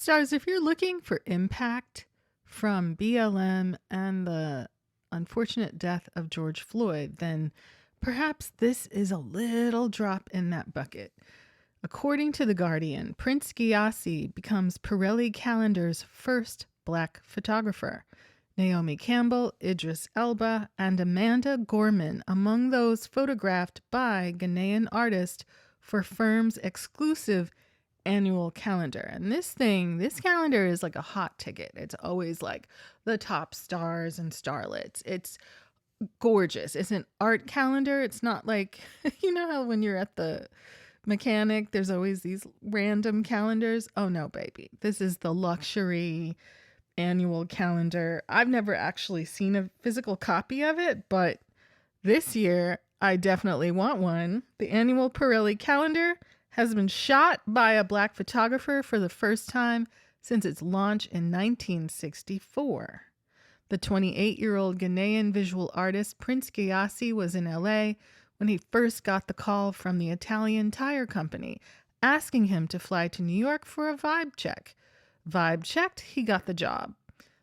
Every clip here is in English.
Stars, if you're looking for impact from BLM and the unfortunate death of George Floyd, then perhaps this is a little drop in that bucket. According to The Guardian, Prince Gyasi becomes Pirelli Calendar's first black photographer. Naomi Campbell, Idris Elba, and Amanda Gorman among those photographed by Ghanaian artist for firm's exclusive annual calendar. And this calendar is like a hot ticket. It's always like the top stars and starlets. It's gorgeous. It's an art calendar. It's not like, you know how when you're at the mechanic, there's always these random calendars. Oh no, baby. This is the luxury annual calendar. I've never actually seen a physical copy of it, but this year I definitely want one. The annual Pirelli calendar has been shot by a black photographer for the first time since its launch in 1964. The 28-year-old Ghanaian visual artist Prince Gyasi was in LA when he first got the call from the Italian tire company asking him to fly to New York for a vibe check. Vibe checked, he got the job.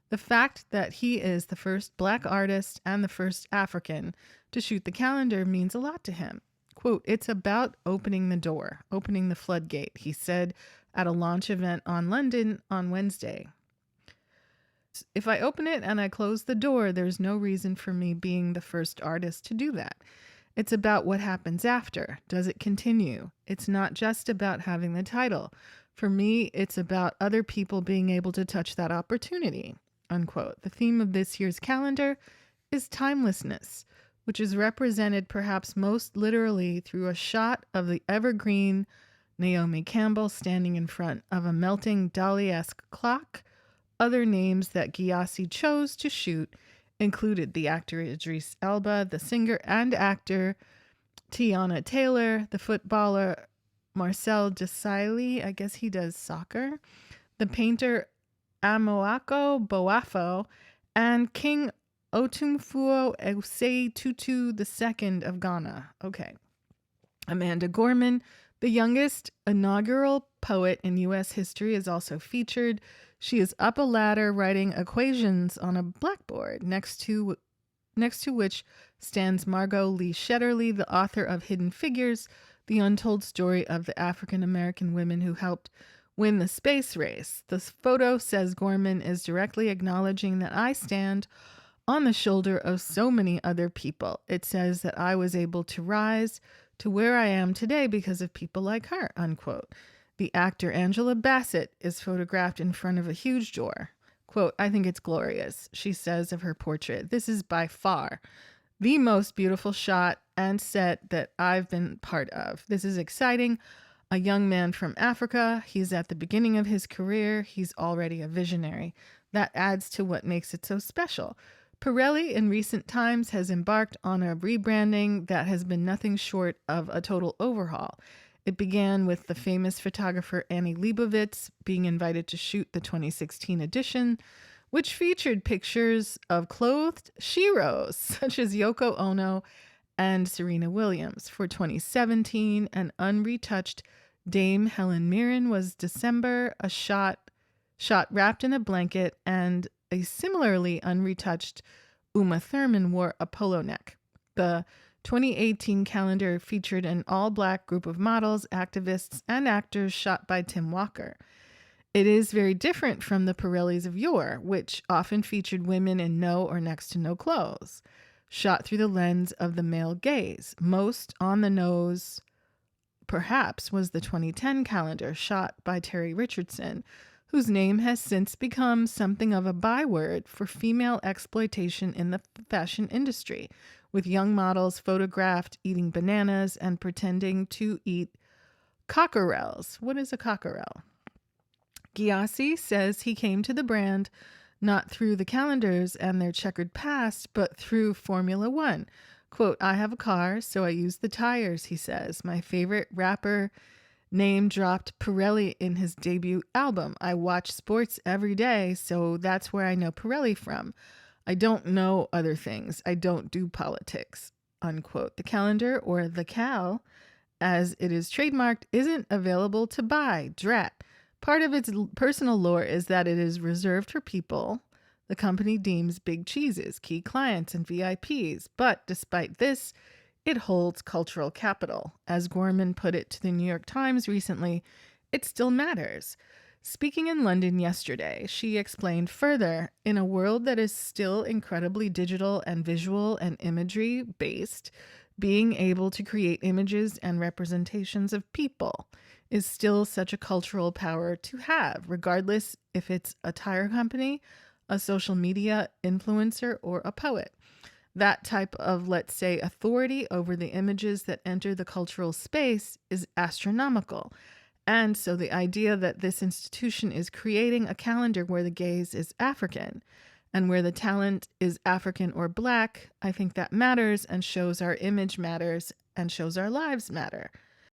The fact that he is the first black artist and the first African to shoot the calendar means a lot to him. Quote, "It's about opening the door, opening the floodgate," he said at a launch event on London on Wednesday. "If I open it and I close the door, there's no reason for me being the first artist to do that. It's about what happens after. Does it continue? It's not just about having the title. For me, it's about other people being able to touch that opportunity," unquote. The theme of this year's calendar is timelessness, which is represented perhaps most literally through a shot of the evergreen Naomi Campbell standing in front of a melting Dali-esque clock. Other names that Gyasi chose to shoot included the actor Idris Elba, the singer and actor Tiana Taylor, the footballer Marcel Desailly, I guess he does soccer, the painter Amoako Boafo, and King Otumfuo Osei Tutu II of Ghana. Okay. Amanda Gorman, the youngest inaugural poet in U.S. history, is also featured. She is up a ladder writing equations on a blackboard, next to which stands Margot Lee Shetterly, the author of Hidden Figures, the untold story of the African American women who helped win the space race. The photo, says Gorman, is directly acknowledging that I stand on the shoulder of so many other people. It says that I was able to rise to where I am today because of people like her, unquote. The actor Angela Bassett is photographed in front of a huge door. Quote, "I think it's glorious," she says of her portrait. "This is by far the most beautiful shot and set that I've been part of. This is exciting. A young man from Africa. He's at the beginning of his career. He's already a visionary. That adds to what makes it so special." Pirelli in recent times has embarked on a rebranding that has been nothing short of a total overhaul. It began with the famous photographer Annie Leibovitz being invited to shoot the 2016 edition, which featured pictures of clothed sheroes such as Yoko Ono and Serena Williams. For 2017, an unretouched Dame Helen Mirren was December, a shot wrapped in a blanket, and a similarly unretouched Uma Thurman wore a polo neck. The 2018 calendar featured an all-black group of models, activists, and actors shot by Tim Walker. It is very different from the Pirellis of yore, which often featured women in no or next to no clothes, shot through the lens of the male gaze. Most on the nose, perhaps, was the 2010 calendar shot by Terry Richardson, whose name has since become something of a byword for female exploitation in the fashion industry, with young models photographed eating bananas and pretending to eat cockerels. What is a cockerel? Gyasi says he came to the brand not through the calendars and their checkered past, but through Formula One. Quote, "I have a car, so I use the tires," he says. "My favorite rapper name dropped Pirelli in his debut album. I watch sports every day, so that's where I know Pirelli from. I don't know other things. I don't do politics," unquote. The calendar, or the cal, as it is trademarked, isn't available to buy. Drat. Part of its personal lore is that it is reserved for people the company deems big cheeses, key clients, and VIPs. But despite this, it holds cultural capital. As Gorman put it to the New York Times recently, it still matters. Speaking in London yesterday, she explained further, in a world that is still incredibly digital and visual and imagery based, being able to create images and representations of people is still such a cultural power to have, regardless if it's a tire company, a social media influencer, or a poet. That type of, let's say, authority over the images that enter the cultural space is astronomical. And so the idea that this institution is creating a calendar where the gaze is African and where the talent is African or Black, I think that matters and shows our image matters and shows our lives matter.